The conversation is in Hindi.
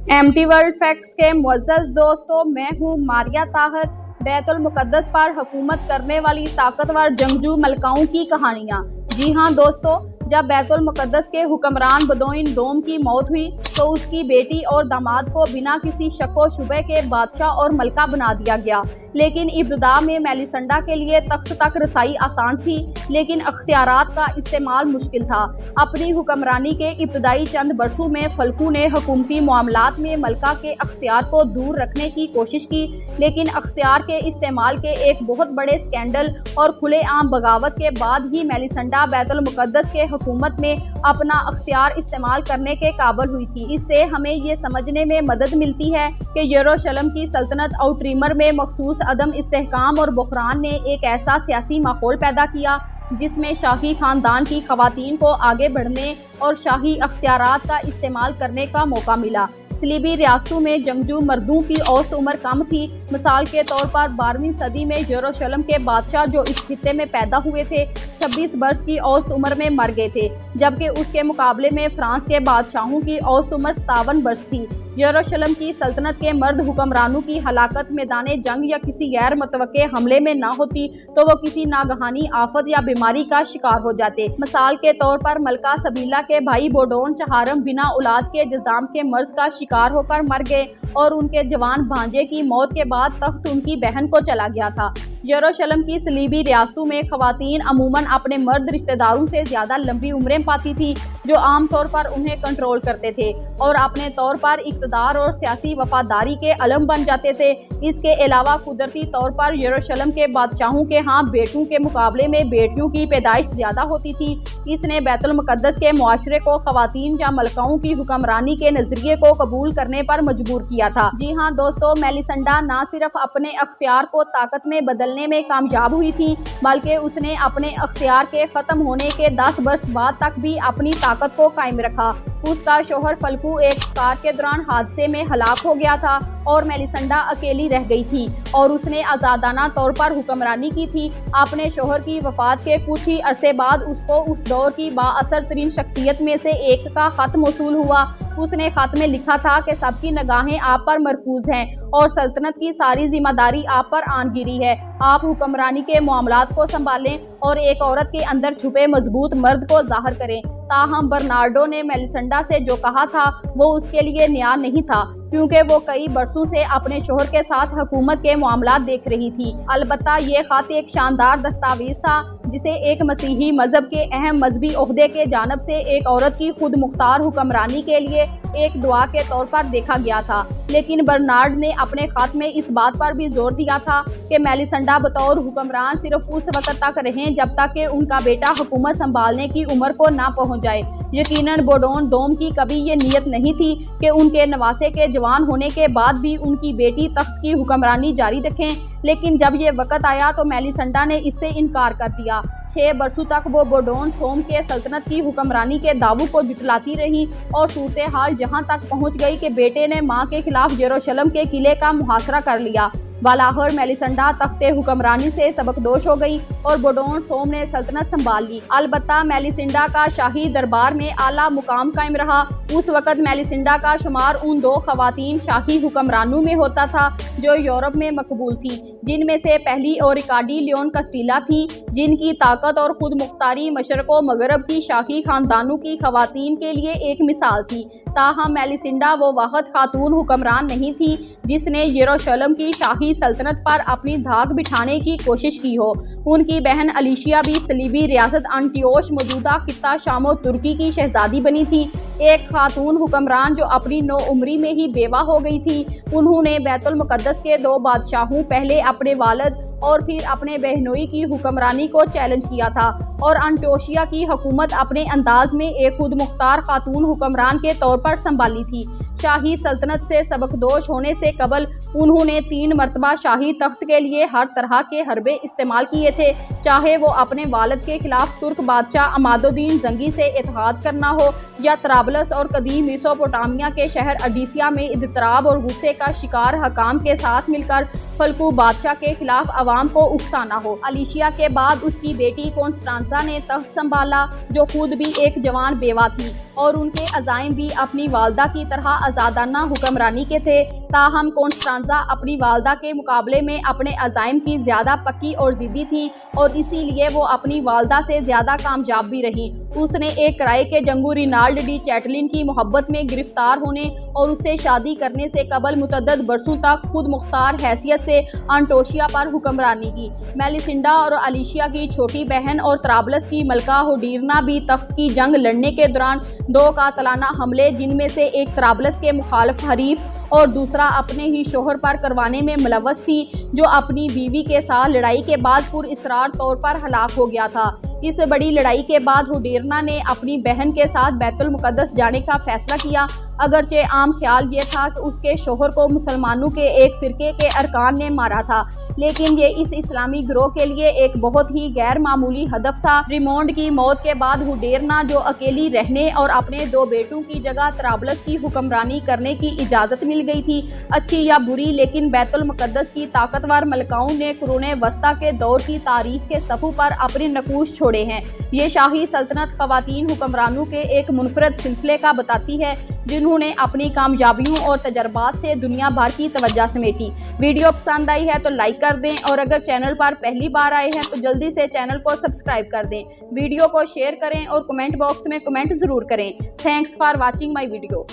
एमटी वर्ल्ड फैक्ट्स के मुअज़्ज़ज़ दोस्तों, मैं हूँ मारिया ताहर। बैतुल मुक़द्दस पर हुकूमत करने वाली ताकतवर जंगजू मलकाओं की कहानियाँ। जी हाँ दोस्तों, जब बैतुल मुक़द्दस के हुक्मरान बदौइन दोम की मौत हुई तो उसकी बेटी और दामाद को बिना किसी शक व शुबे के बादशाह और मलका बना दिया गया। लेकिन इब्तिदा में मेलिसंडा के लिए तख्त तक रसाई आसान थी, लेकिन अख्तियारात का इस्तेमाल मुश्किल था। अपनी हुक्मरानी के इब्तदाई चंद बरसों में फल्कू ने हुकूमती मामलात में मलका के अख्तियार को दूर रखने की कोशिश की, लेकिन अख्तियार के इस्तेमाल के एक बहुत बड़े स्कैंडल और खुलेआम बगावत के बाद ही मेलिसंडा बैतुल मुक़द्दस के हुकूमत में अपना अख्तियार इस्तेमाल करने के काबिल हुई थी। इससे हमें ये समझने में मदद मिलती है कि यरूशलेम की सल्तनत आउटरीमर में मखसूस अदम इस्तेहकाम और बुहरान ने एक ऐसा सियासी माहौल पैदा किया जिसमें शाही खानदान की खवातीन को आगे बढ़ने और शाही अख्तियारात का इस्तेमाल करने का मौका मिला। सलीबी रियासतों में जंगजू मर्दों की औसत उम्र कम थी। मिसाल के तौर पर 12वीं सदी में यरूशलेम के बादशाह जो इस खित्ते में पैदा हुए थे 26 वर्ष की औसत उम्र में मर गए थे, जबकि उसके मुकाबले में फ्रांस के बादशाहों की औसत उम्र 57 वर्ष थी। यरूशलेम की सल्तनत के मर्द हुक्मरानों की हलाकत मैदाने जंग या किसी गैर मुतवक्के हमले में ना होती तो वो किसी नागहानी आफत या बीमारी का शिकार हो जाते। मिसाल के तौर पर मलका सबीला के भाई बोडोन चहारम बिना औलाद के जजाम के मर्ज का शिकार होकर मर गए और उनके जवान भांजे की मौत के बाद तख्त उनकी बहन को चला गया था। यरूशलेम की सलीबी रियासतों में खवातीन अमूमन अपने मर्द रिश्तेदारों से ज़्यादा लंबी उम्रें पाती थी, जो आम तौर पर उन्हें कंट्रोल करते थे और अपने तौर पर इक़्तिदार और सियासी वफादारी के अलम बन जाते थे। इसके अलावा कुदरती तौर पर यरूशलेम के बादशाहों के यहाँ बेटों के मुकाबले में बेटियों की पैदाइश ज़्यादा होती थी। इसने बैतुल मुक़द्दस के मुआशरे को खवातीन या मलकाओं की हुक्मरानी के नज़रिए को कबूल करने पर मजबूर किया था। जी हाँ दोस्तों, मेलिसंडा न सिर्फ अपने अख्तियार को ताकत में बदलने में कामयाब हुई थी, बल्कि उसने अपने अख्तियार के ख़त्म होने के 10 वर्ष बाद तक भी अपनी ताकत को कायम रखा। उसका शोहर फल्कू एक शिकार के दौरान हादसे में हलाक हो गया था और मेलिसंडा अकेली रह गई थी और उसने आज़ादाना तौर पर हुक्मरानी की थी। अपने शोहर की वफ़ात के कुछ ही अरसे बाद उसको उस दौर की बाअसर तरीन शख्सियत में से एक का ख़त मौसूल हुआ। उसने ख़त में लिखा था कि सबकी निगाहें आप पर मरकूज हैं और सल्तनत की सारी जिम्मेदारी आप पर आन गिरी है। आप हुक्मरानी के मामलात को संभालें और एक औरत के अंदर छुपे मजबूत मर्द को जाहिर करें। ताहम बर्नार्डो ने मेलिसंडा से जो कहा था वो उसके लिए नया नहीं था, क्योंकि वो कई बरसों से अपने शोहर के साथ हुकूमत के मामलात देख रही थी। अलबत्ता ये ख़त एक शानदार दस्तावेज था जिसे एक मसीही मजहब के अहम मजहबी ओहदे के जानब से एक औरत की खुद मुख्तार हुक्मरानी के लिए एक दुआ के तौर पर देखा गया था। लेकिन बर्नार्ड ने अपने ख़त में इस बात पर भी जोर दिया था कि मेलिसंडा बतौर हुक्मरान सिर्फ उस वक्त तक रहें जब तक कि उनका बेटा हुकूमत संभालने की उम्र को ना पहुँच जाए। यकीनन बोडोन दोम की कभी ये नीयत नहीं थी कि उनके नवासे के जवान होने के बाद भी उनकी बेटी तख्त की हुक्मरानी जारी रखें, लेकिन जब ये वक्त आया तो मेलिसंडा ने इससे इनकार कर दिया। 6 बरसों तक वो बोडोन सोम के सल्तनत की हुक्मरानी के दावों को जुटलाती रही और सूरत हाल जहाँ तक पहुँच गई कि बेटे ने माँ के खिलाफ यरूशलेम के किले का मुहासरा कर लिया। वालाहर मेलिसंडा तख्ते हुक्मरानी से सबकदोश हो गई और बोडोन सोम ने सल्तनत संभाल ली। अलबत्ता मेलिसंडा का शाही दरबार में आला मुकाम कायम रहा। उस वक़्त मेलिसंडा का शुमार उन 2 खवातीन शाही हुक्मरानों में होता था जो यूरोप में मकबूल थी, जिनमें से पहली ओरिकाडी लियोन कस्टीला थी, जिनकी ताकत और खुद मुख्तारी मशरक़ व मगरब की शाही खानदानों की खवातीन के लिए एक मिसाल थी। ताहम मेलिसंडा वो वाहिद खातून हुक्मरान नहीं थी जिसने यरूशलेम की शाही सल्तनत पर अपनी धाक बिठाने की कोशिश की हो। उनकी बहन अलीशिया भी सलीबी रियासत अंटियोश मौजूदा खित्ता शामो तुर्की की शहजादी बनी थी, एक खातून हुक्मरान जो अपनी नौउम्री में ही बेवा हो गई थी। उन्होंने बैतुल मुक़द्दस के 2 बादशाहों, पहले अपने वालिद और फिर अपने बहनोई की हुक्मरानी को चैलेंज किया था और अंटोशिया की हुकूमत अपने अंदाज में एक खुद मुख्तार खातून हुक्मरान के तौर पर संभाली थी। शाही सल्तनत से सबकदोश होने से कबल उन्होंने 3 मरतबा शाही तख्त के लिए हर तरह के हरबे इस्तेमाल किए थे, चाहे वो अपने वालिद के खिलाफ तुर्क बादशाह अमादुद्दीन जंगी से इत्तेहाद करना हो या तराबलस और कदीम मेसोपोटामिया के शहर अडीसिया में इज़्तिराब और गुस्से का शिकार हकाम के साथ मिलकर फल्कू बादशाह के खिलाफ अवाम को उकसाना हो। अलीशिया के बाद उसकी बेटी कॉन्स्टांजा ने तख्त संभाला, जो खुद भी एक जवान बेवा थी। और उनके अज़ाइम भी अपनी वालदा की तरह आज़ादाना हुक्मरानी के थे। ताहम कॉन्स्टेंज़ा अपनी वालदा के मुकाबले में अपने अज़ाइम की ज़्यादा पक्की और ज़िद्दी थी और इसीलिए वो अपनी वालदा से ज़्यादा कामयाब भी रही। उसने एक किराए के जंगू रिनाल्ड डी चैटलिन की मोहब्बत में गिरफ्तार होने और उससे शादी करने से कबल मुतअद्दिद बरसों तक खुद मुख्तार हैसियत से अंटोशिया पर हुक्मरानी की। मेलिसिंडा और अलीशिया की छोटी बहन और त्राबलस की मलका होडीरना भी तख्त की जंग लड़ने के दौरान 2 कातलाना हमले, जिनमें से एक त्राबलस के मुखालिफ हरीफ और दूसरा अपने ही शोहर पर करवाने में मुलव्वस थी, जो अपनी बीवी के साथ लड़ाई के बाद पुरअसरार तौर पर हलाक हो गया था। इस बड़ी लड़ाई के बाद होडीरना ने अपनी बहन के साथ बैतुल मुक़द्दस जाने का फैसला किया। अगरचे आम ख्याल ये था कि उसके शोहर को मुसलमानों के एक फ़िरके के अरकान ने मारा था, लेकिन ये इस इस्लामी गिरोह के लिए एक बहुत ही गैर मामूली हदफ था। रिमोंड की मौत के बाद होडीरना, जो अकेली रहने और अपने 2 बेटों की जगह त्राबलस की हुक्मरानी करने की इजाज़त मिल गई थी, अच्छी या बुरी, लेकिन बैतुल मुक़द्दस की ताकतवर मलकाओं ने कुरूने वस्ता के दौर की तारीख के सफ़ों पर अपने नकूश छोड़े हैं। ये शाही सल्तनत ख़वातीन हुक्मरानों के एक मुनफरद सिलसिले का बताती है, जिन्होंने अपनी कामयाबियों और तजर्बात से दुनिया भर की तवज्जो समेटी। वीडियो पसंद आई है तो लाइक कर दें और अगर चैनल पर पहली बार आए हैं तो जल्दी से चैनल को सब्सक्राइब कर दें। वीडियो को शेयर करें और कमेंट बॉक्स में कमेंट ज़रूर करें। Thanks for watching my video.